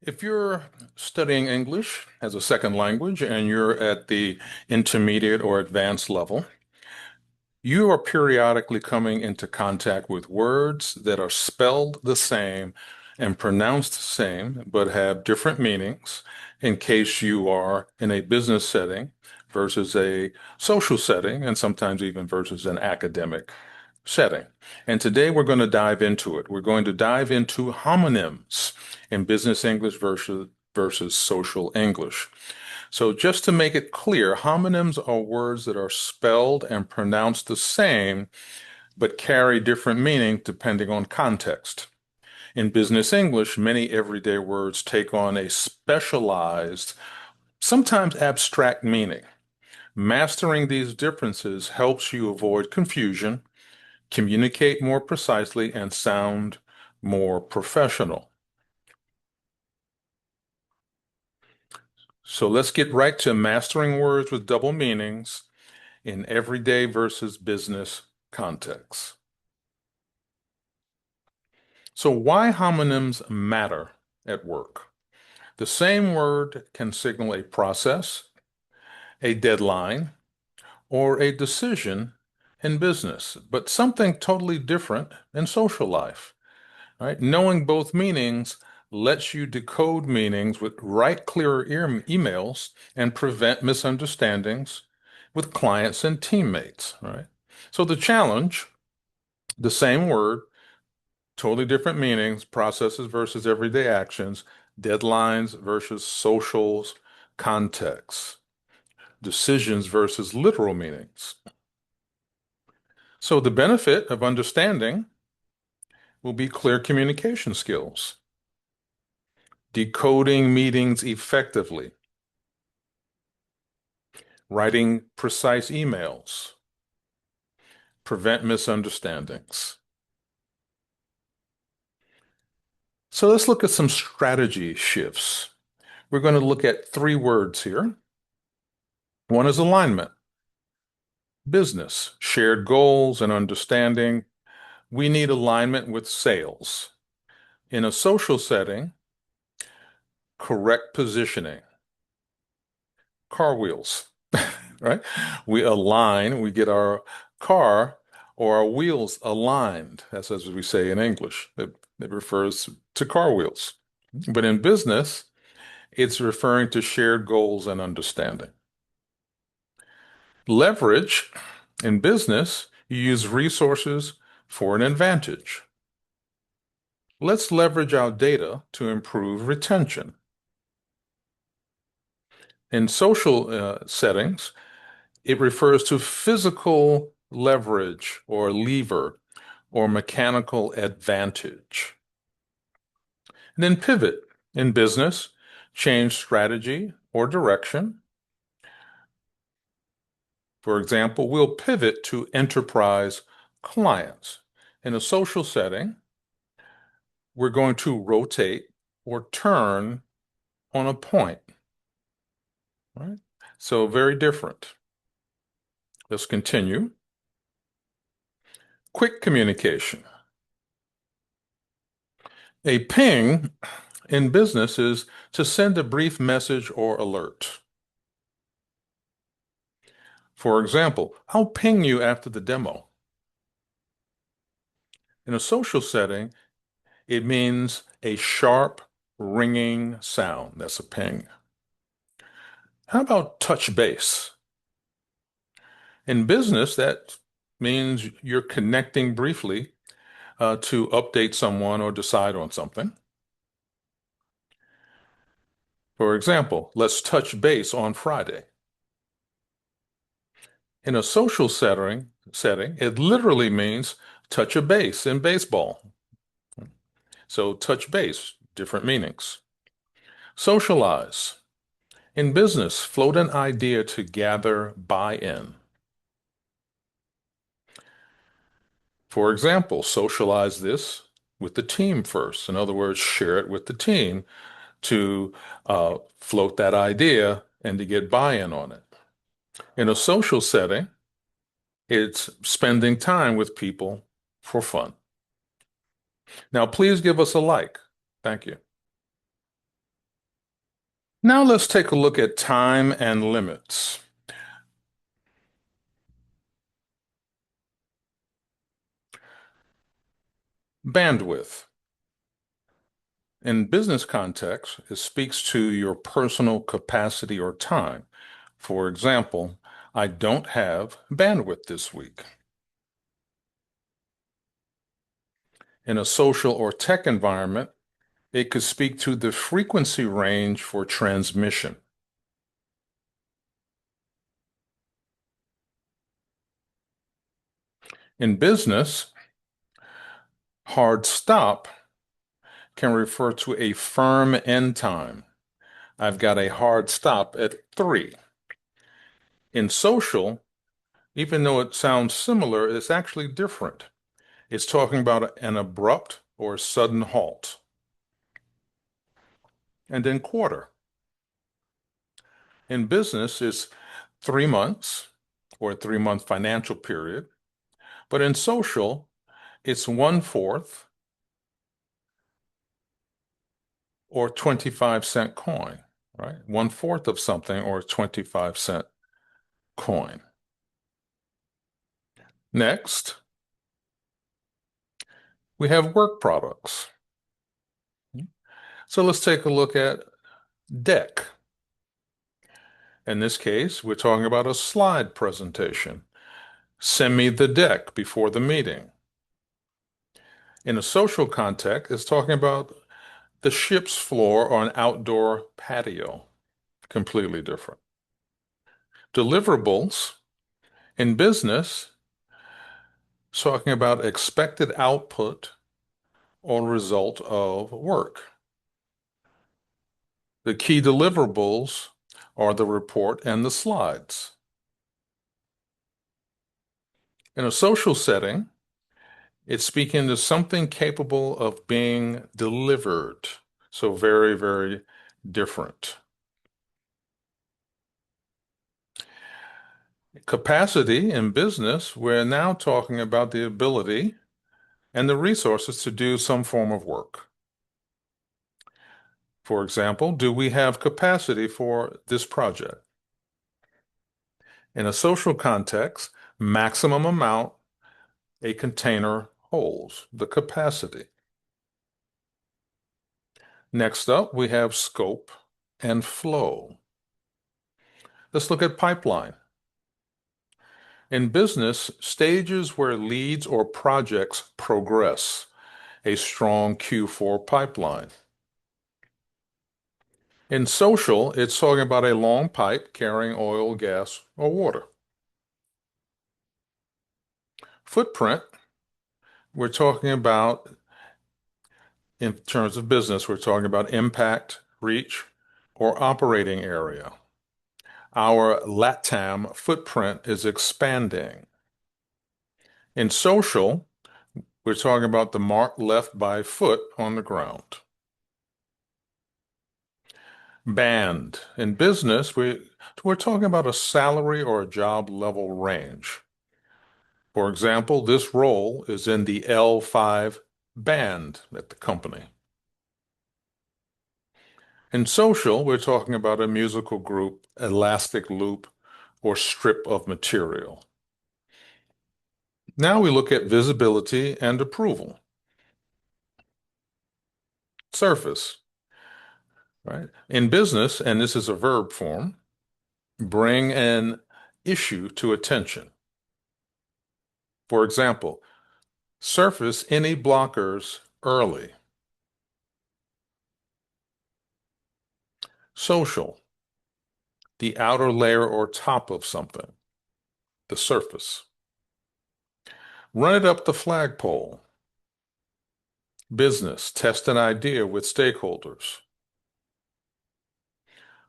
If you're studying English as a second language and you're at the intermediate or advanced level, you are periodically coming into contact with words that are spelled the same and pronounced the same, but have different meanings in case you are in a business setting versus a social setting, and sometimes even versus an academic setting. And today we're going to dive into it. We're going to dive into homonyms in business English versus social English. So just to make it clear, homonyms are words that are spelled and pronounced the same, but carry different meaning depending on context. In business English, many everyday words take on a specialized, sometimes abstract meaning. Mastering these differences helps you avoid confusion, communicate more precisely, and sound more professional. So let's get right to mastering words with double meanings in everyday versus business contexts. So why homonyms matter at work? The same word can signal a process, a deadline, or a decision in business, but something totally different in social life. Right? Knowing both meanings lets you decode meanings with write clearer emails and prevent misunderstandings with clients and teammates, right? So the challenge, the same word, totally different meanings, processes versus everyday actions, deadlines versus socials, contexts, decisions versus literal meanings. So the benefit of understanding will be clear communication skills, decoding meetings effectively, writing precise emails, prevent misunderstandings. So let's look at some strategy shifts. We're going to look at three words here. One is alignment, business, shared goals and understanding. We need alignment with sales. In a social setting, correct positioning, car wheels, right? We align, we get our car or our wheels aligned. That's as we say in English. It refers to car wheels. But in business, it's referring to shared goals and understanding. Leverage in business, you use resources for an advantage. Let's leverage our data to improve retention. In social settings, it refers to physical leverage or lever or mechanical advantage. And then pivot in business, change strategy or direction. For example, we'll pivot to enterprise clients. In a social setting, we're going to rotate or turn on a point, right? So very different. Let's continue. Quick communication. A ping in business is to send a brief message or alert. For example, I'll ping you after the demo. In a social setting, it means a sharp, ringing sound. That's a ping. How about touch base? In business, that means you're connecting briefly to update someone or decide on something. For example, let's touch base on Friday. In a social setting, it literally means touch a base in baseball. So touch base, different meanings. Socialize. In business, float an idea to gather buy-in. For example, socialize this with the team first. In other words, share it with the team to float that idea and to get buy-in on it. In a social setting, it's spending time with people for fun. Now, please give us a like. Thank you. Now let's take a look at time and limits. Bandwidth. In business context, it speaks to your personal capacity or time. For example, I don't have bandwidth this week. In a social or tech environment, it could speak to the frequency range for transmission. In business, hard stop can refer to a firm end time. I've got a hard stop at 3. In social, even though it sounds similar, it's actually different. It's talking about an abrupt or sudden halt. And then quarter. In business, it's 3 months or a 3-month financial period. But in social, it's 1/4 or 25-cent coin, right? 1/4 of something or a 25-cent coin. Next, we have work products. So let's take a look at deck. In this case, we're talking about a slide presentation. Send me the deck before the meeting. In a social context, it's talking about the ship's floor or an outdoor patio. Completely different. Deliverables in business, talking about expected output or result of work. The key deliverables are the report and the slides. In a social setting, it's speaking to something capable of being delivered. So very, very different. Capacity in business, we're now talking about the ability and the resources to do some form of work. For example, do we have capacity for this project? In a social context, maximum amount a container holds, the capacity. Next up, we have scope and flow. Let's look at pipeline. In business, stages where leads or projects progress, a strong Q4 pipeline. In social, it's talking about a long pipe carrying oil, gas, or water. Footprint, we're talking about, in terms of business, we're talking about impact, reach, or operating area. Our LATAM footprint is expanding. In social, we're talking about the mark left by foot on the ground. Band. In business, we're talking about a salary or a job level range. For example, this role is in the L5 band at the company. In social, we're talking about a musical group, elastic loop, or strip of material. Now we look at visibility and approval. Surface, right? In business, and this is a verb form, bring an issue to attention. For example, surface any blockers early. Social, the outer layer or top of something, the surface. Run it up the flagpole. Business, test an idea with stakeholders.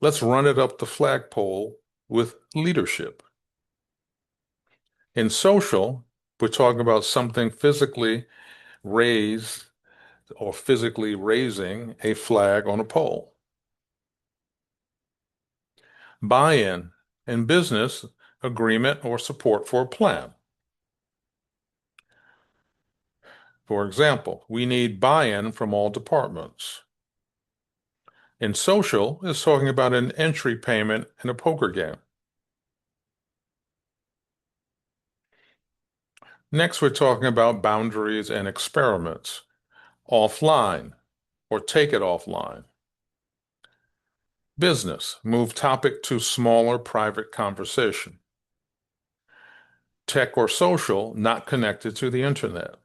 Let's run it up the flagpole with leadership. In social, we're talking about something physically raised or physically raising a flag on a pole. Buy-in in business, agreement or support for a plan. For example, we need buy-in from all departments. In social, it's talking about an entry payment in a poker game. Next, we're talking about boundaries and experiments. Offline, or take it offline. Business, move topic to smaller private conversation. Tech or social, not connected to the internet.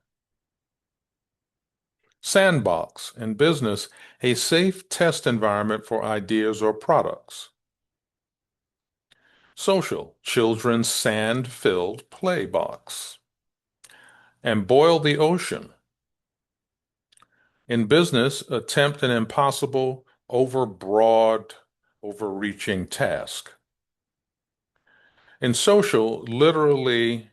Sandbox, in business, a safe test environment for ideas or products. Social, children's sand-filled play box. And boil the ocean. In business, attempt an impossible, overbroad, overreaching task. In social, literally,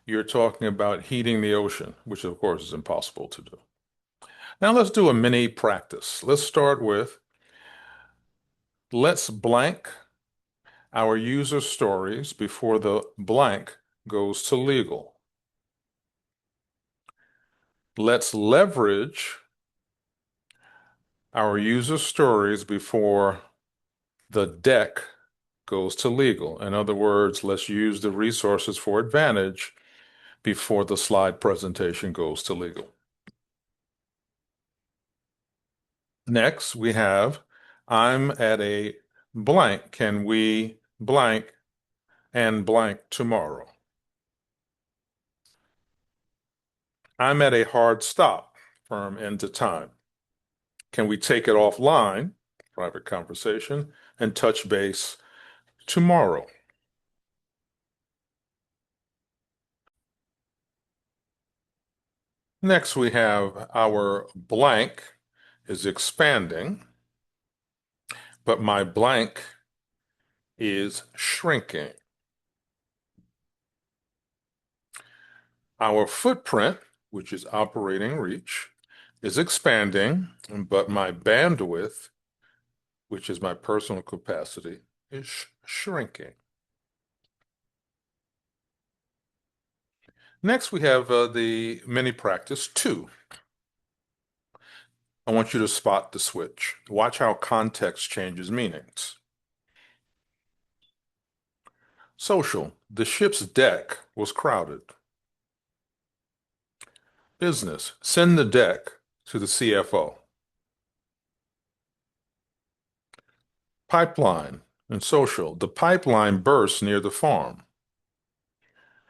you're talking about heating the ocean, which of course is impossible to do. Now let's do a mini practice. Let's start with, let's blank our user stories before the blank goes to legal. Let's leverage our user stories before the deck goes to legal. In other words, let's use the resources for advantage before the slide presentation goes to legal. Next, we have, I'm at a blank. Can we blank and blank tomorrow? I'm at a hard stop, firm end to time. Can we take it offline, private conversation, and touch base tomorrow? Next, we have our blank is expanding, but my blank is shrinking. Our footprint, which is operating reach, is expanding, but my bandwidth, which is my personal capacity, is shrinking. Next, we have the mini practice 2. I want you to spot the switch. Watch how context changes meanings. Social, the ship's deck was crowded. Business, send the deck to the CFO. Pipeline and social, the pipeline burst near the farm.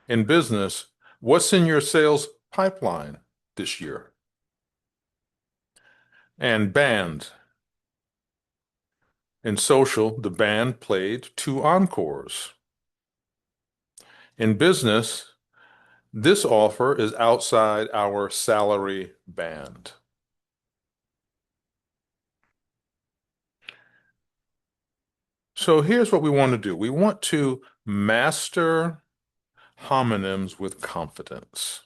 In business, what's in your sales pipeline this year? And band. In social, the band played 2 encores. In business, this offer is outside our salary band. So here's what we want to do. We want to master homonyms with confidence.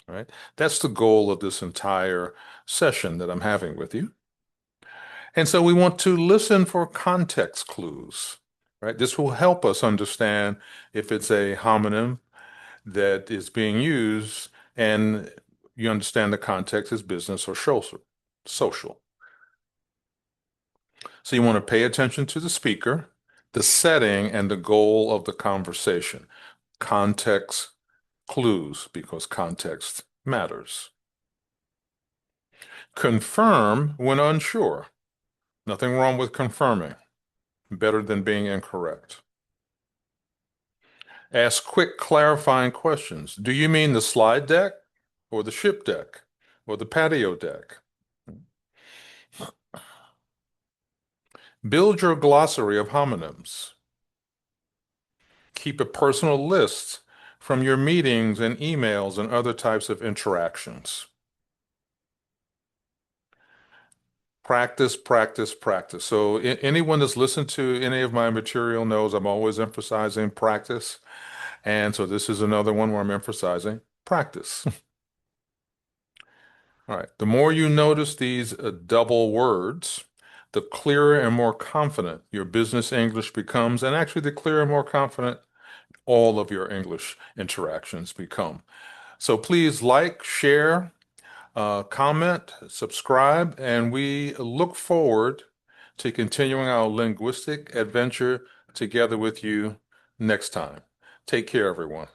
All right? That's the goal of this entire session that I'm having with you. And so we want to listen for context clues, right? This will help us understand if it's a homonym that is being used and you understand the context is business or social. So you want to pay attention to the speaker, the setting, and the goal of the conversation. Context clues, because context matters. Confirm when unsure. Nothing wrong with confirming. Better than being incorrect. Ask quick clarifying questions. Do you mean the slide deck or the ship deck or the patio deck? Build your glossary of homonyms. Keep a personal list from your meetings and emails and other types of interactions. Practice, practice, practice. So anyone that's listened to any of my material knows I'm always emphasizing practice. And so this is another one where I'm emphasizing practice. All right. The more you notice these double words, the clearer and more confident your business English becomes, and actually the clearer and more confident all of your English interactions become. So please like, share, comment, subscribe, and we look forward to continuing our linguistic adventure together with you next time. Take care, everyone.